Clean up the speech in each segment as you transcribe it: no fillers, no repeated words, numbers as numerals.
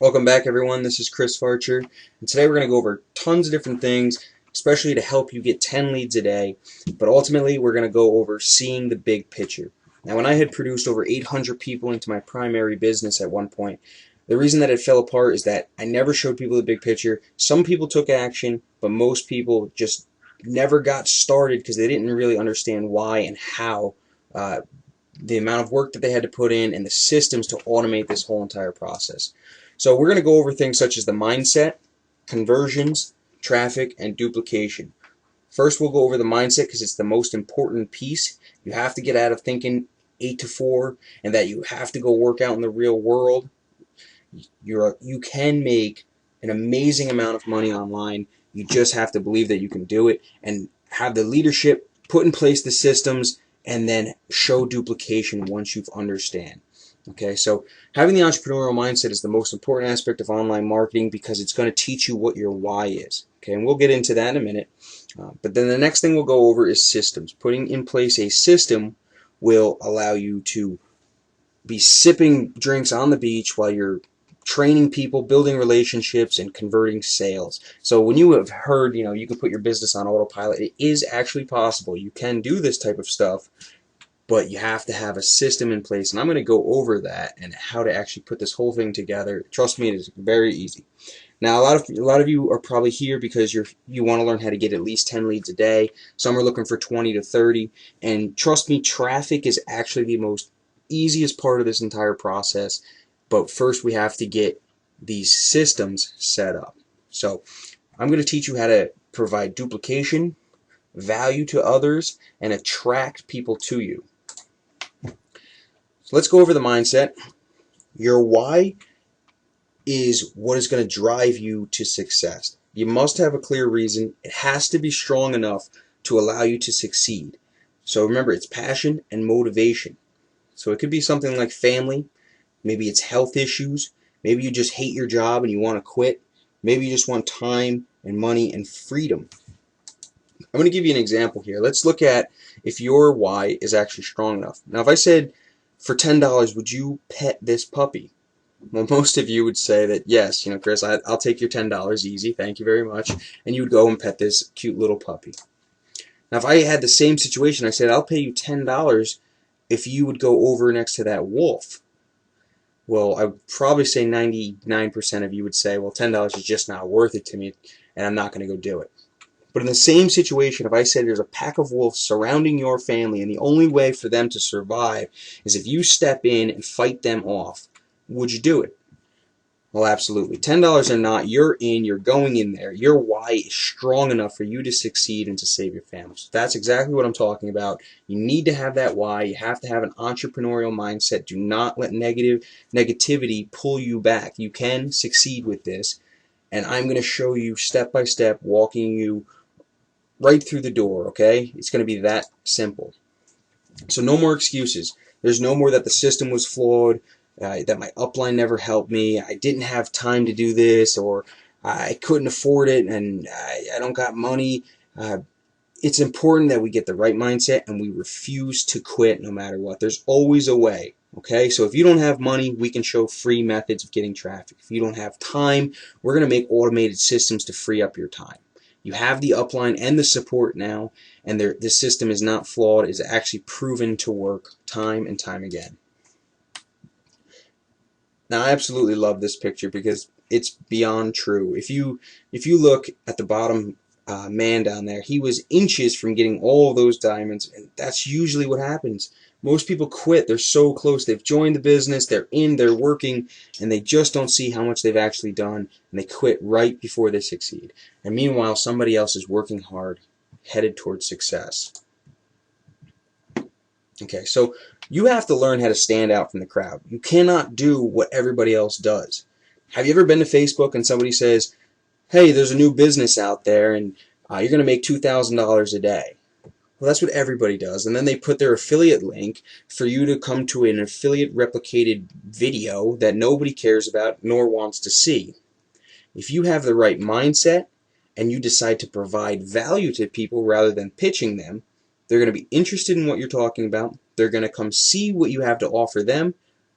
Welcome back, everyone. This is CMFARCHER, and today we're going to go over tons of different things, especially to help you get 10 leads a day. But ultimately, we're going to go over seeing the big picture. Now, when I had produced over 800 people into my primary business at one point, the reason that it fell apart is that I never showed people the big picture. Some people took action, but most people just never got started because they didn't really understand why and how. The amount of work that they had to put in and the systems to automate this whole entire process. So we're going to go over things such as the mindset, conversions, traffic, and duplication. First, we'll go over the mindset because it's the most important piece. You have to get out of thinking 8 to 4 and that you have to go work out in the real world. You can make an amazing amount of money online. You just have to believe that you can do it and have the leadership, put in place the systems, and then show duplication once you understand. Okay, so having the entrepreneurial mindset is the most important aspect of online marketing because it's going to teach you what your why is. Okay, and we'll get into that in a minute. But then the next thing we'll go over is systems. Putting in place a system will allow you to be sipping drinks on the beach while you're training people, building relationships, and converting sales. So when you have heard, you can put your business on autopilot, it is actually possible. You can do this type of stuff, but you have to have a system in place. And I'm going to go over that and how to actually put this whole thing together. Trust me, it is very easy. Now, a lot of you are probably here because you want to learn how to get at least 10 leads a day. Some are looking for 20 to 30. And trust me, traffic is actually the most easiest part of this entire process. But first we have to get these systems set up. So I'm going to teach you how to provide duplication, value to others, and attract people to you. So let's go over the mindset. Your why is what is going to drive you to success. You must have a clear reason. It has to be strong enough to allow you to succeed. So remember, it's passion and motivation. So it could be something like family. Maybe it's health issues. Maybe you just hate your job and you want to quit. Maybe you just want time and money and freedom. I'm going to give you an example here. Let's look at if your why is actually strong enough. Now, if I said, for $10, would you pet this puppy? Well, most of you would say that, yes, Chris, I'll take your $10 easy. Thank you very much. And you would go and pet this cute little puppy. Now, if I had the same situation, I said, I'll pay you $10 if you would go over next to that wolf. Well, I would probably say 99% of you would say, well, $10 is just not worth it to me, and I'm not going to go do it. But in the same situation, if I said there's a pack of wolves surrounding your family, and the only way for them to survive is if you step in and fight them off, would you do it? Well, absolutely. $10 or not, you're in, you're going in there. Your why is strong enough for you to succeed and to save your family. So that's exactly what I'm talking about. You need to have that why. You have to have an entrepreneurial mindset. Do not let negativity pull you back. You can succeed with this. And I'm going to show you step by step, walking you right through the door, okay? It's going to be that simple. So no more excuses. There's no more that the system was flawed, that my upline never helped me, I didn't have time to do this, or I couldn't afford it, and I don't got money. It's important that we get the right mindset and we refuse to quit no matter what. There's always a way, okay? So if you don't have money, we can show free methods of getting traffic. If you don't have time, we're going to make automated systems to free up your time. You have the upline and the support now, and this system is not flawed. It's actually proven to work time and time again. Now, I absolutely love this picture because it's beyond true. If you look at the bottom man down there, he was inches from getting all of those diamonds, and that's usually what happens. Most people quit. They're so close. They've joined the business, they're in, they're working, and they just don't see how much they've actually done, and they quit right before they succeed. And meanwhile, somebody else is working hard, headed towards success. Okay, so you have to learn how to stand out from the crowd. You cannot do what everybody else does. Have you ever been to Facebook and somebody says, hey, there's a new business out there and you're going to make $2,000 a day? Well, that's what everybody does. And then they put their affiliate link for you to come to an affiliate replicated video that nobody cares about nor wants to see. If you have the right mindset and you decide to provide value to people rather than pitching them, they're going to be interested in what you're talking about. They're going to come see what you have to offer them.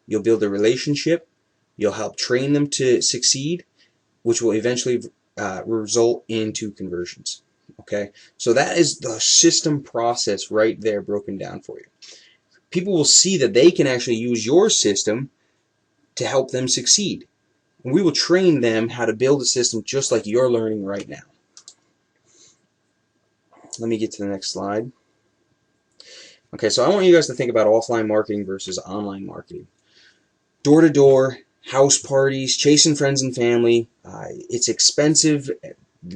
You'll build a relationship. You'll help train them to succeed, which will eventually result into conversions. Okay, so that is the system process right there broken down for you. People will see that they can actually use your system to help them succeed. And we will train them how to build a system just like you're learning right now. Let me get to the next slide. Okay, so I want you guys to think about offline marketing versus online marketing. Door-to-door, house parties, chasing friends and family. It's expensive.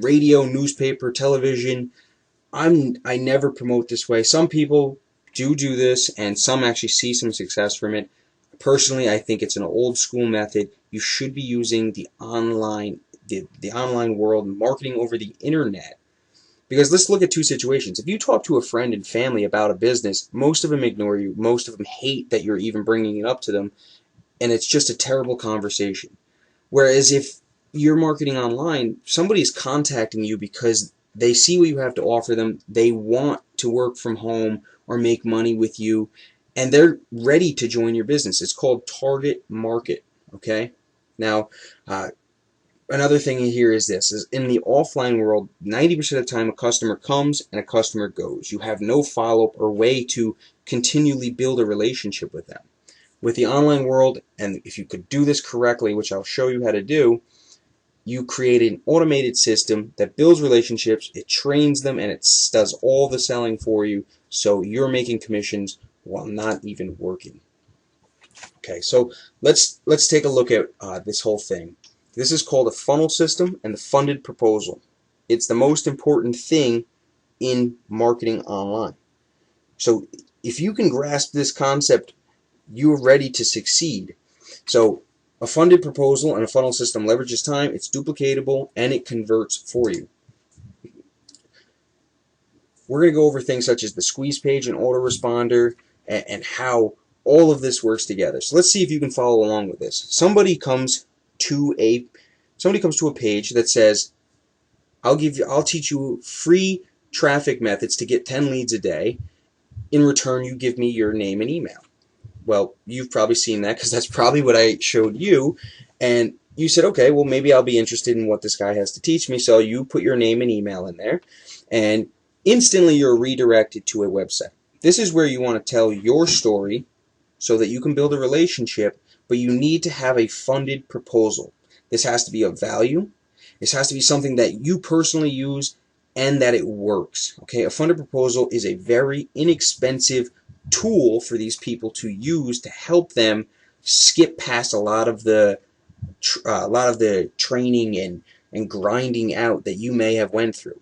Radio, newspaper, television. I never promote this way. Some people do this, and some actually see some success from it. Personally, I think it's an old school method. You should be using the online world, marketing over the internet. Because let's look at two situations. If you talk to a friend and family about a business, most of them ignore you. Most of them hate that you're even bringing it up to them, and it's just a terrible conversation. Whereas if you're marketing online, somebody's contacting you because they see what you have to offer them. They want to work from home or make money with you, and they're ready to join your business. It's called target market. Okay? Now, another thing here is this, is in the offline world, 90% of the time a customer comes and a customer goes. You have no follow-up or way to continually build a relationship with them. With the online world, and if you could do this correctly, which I'll show you how to do, you create an automated system that builds relationships, it trains them, and it does all the selling for you, so you're making commissions while not even working. Okay, so let's take a look at this whole thing. This is called a funnel system and the funded proposal. It's the most important thing in marketing online. So if you can grasp this concept, you're ready to succeed. So a funded proposal and a funnel system leverages time, it's duplicatable, and it converts for you. We're going to go over things such as the squeeze page and autoresponder and how all of this works together. So let's see if you can follow along with this. Somebody comes to a page that says, I'll teach you free traffic methods to get 10 leads a day. In return, you give me your name and email. Well, you've probably seen that because that's probably what I showed you, and you said, okay, well, maybe I'll be interested in what this guy has to teach me. So you put your name and email in there, and instantly you're redirected to a website. This is where you want to tell your story so that you can build a relationship, but you need to have a funded proposal. This has to be of value. This has to be something that you personally use and that it works. Okay, a funded proposal is a very inexpensive tool for these people to use to help them skip past a lot of the training and grinding out that you may have went through.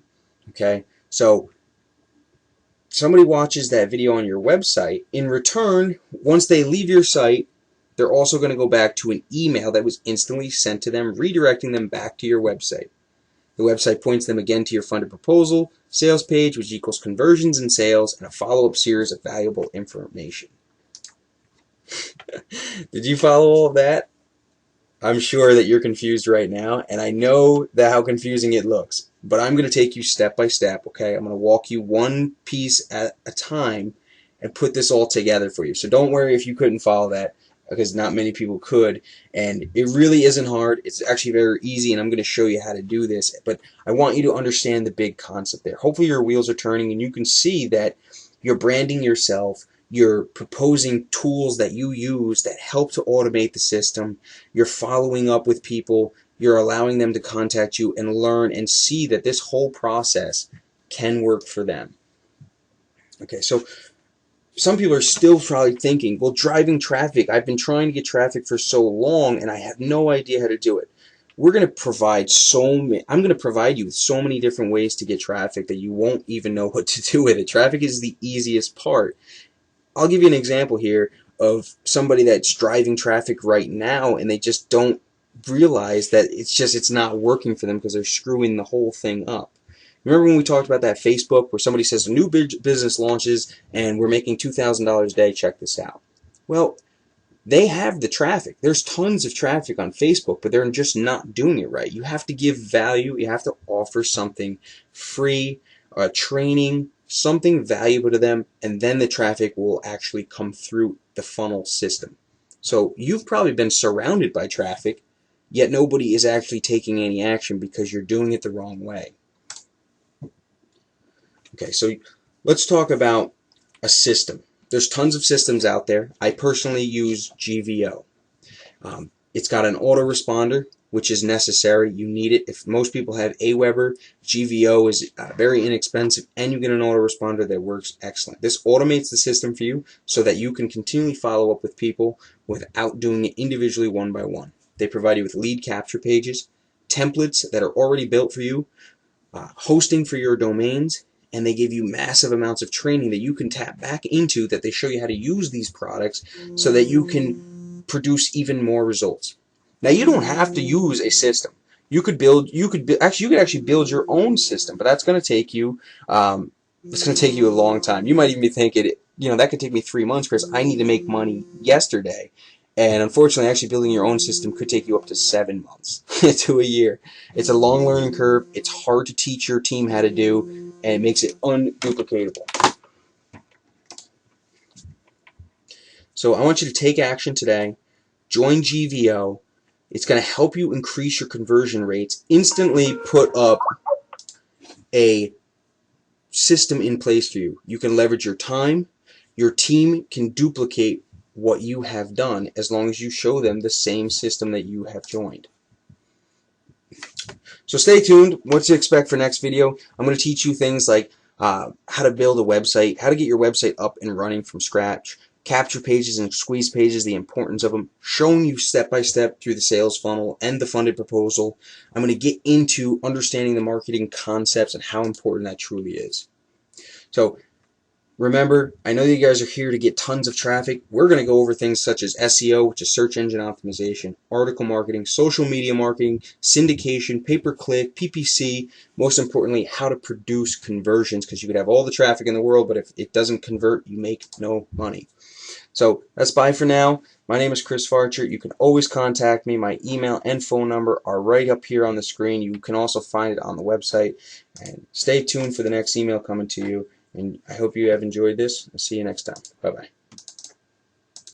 Okay, so somebody watches that video on your website. In return, once they leave your site, they're also going to go back to an email that was instantly sent to them, redirecting them back to your website. The website points them again to your funded proposal, sales page, which equals conversions and sales, and a follow-up series of valuable information. Did you follow all of that? I'm sure that you're confused right now, and I know that how confusing it looks, but I'm going to take you step by step, okay? I'm going to walk you one piece at a time and put this all together for you. So don't worry if you couldn't follow that, because not many people could, and it really isn't hard. It's actually very easy, and I'm going to show you how to do this, but I want you to understand the big concept there. Hopefully your wheels are turning and you can see that you're branding yourself, you're proposing tools that you use that help to automate the system, you're following up with people, you're allowing them to contact you and learn and see that this whole process can work for them. Okay, so some people are still probably thinking, well, driving traffic, I've been trying to get traffic for so long and I have no idea how to do it. I'm going to provide you with so many different ways to get traffic that you won't even know what to do with it. Traffic is the easiest part. I'll give you an example here of somebody that's driving traffic right now and they just don't realize that it's not working for them because they're screwing the whole thing up. Remember when we talked about that Facebook where somebody says a new business launches and we're making $2,000 a day, check this out. Well, they have the traffic. There's tons of traffic on Facebook, but they're just not doing it right. You have to give value. You have to offer something free, training, something valuable to them, and then the traffic will actually come through the funnel system. So you've probably been surrounded by traffic, yet nobody is actually taking any action because you're doing it the wrong way. Okay, so let's talk about a system. There's tons of systems out there. I personally use GVO. It's got an autoresponder, which is necessary. You need it. If most people have Aweber, GVO is very inexpensive, and you get an autoresponder that works excellent. This automates the system for you so that you can continually follow up with people without doing it individually one by one. They provide you with lead capture pages, templates that are already built for you, hosting for your domains, and they give you massive amounts of training that you can tap back into, that they show you how to use these products so that you can produce even more results. Now, you don't have to use a system. You could actually build your own system, but that's going to take you it's going to take you a long time. You might even be thinking, that could take me 3 months, Chris. I need to make money yesterday. And unfortunately, actually building your own system could take you up to 7 months to a year. It's a long learning curve. It's hard to teach your team how to do, and it makes it unduplicatable. So I want you to take action today. Join GVO. It's going to help you increase your conversion rates. Instantly put up a system in place for you. You can leverage your time. Your team can duplicate what you have done as long as you show them the same system that you have joined. So stay tuned. What to expect for next video. I'm going to teach you things like how to build a website, how to get your website up and running from scratch, capture pages and squeeze pages, the importance of them, showing you step by step through the sales funnel and the funded proposal. I'm going to get into understanding the marketing concepts and how important that truly is. So remember, I know you guys are here to get tons of traffic. We're going to go over things such as SEO, which is search engine optimization, article marketing, social media marketing, syndication, pay-per-click, PPC, most importantly, how to produce conversions, because you could have all the traffic in the world, but if it doesn't convert, you make no money. So that's bye for now. My name is Chris Farcher. You can always contact me. My email and phone number are right up here on the screen. You can also find it on the website. And stay tuned for the next email coming to you. And I hope you have enjoyed this. I'll see you next time. Bye-bye.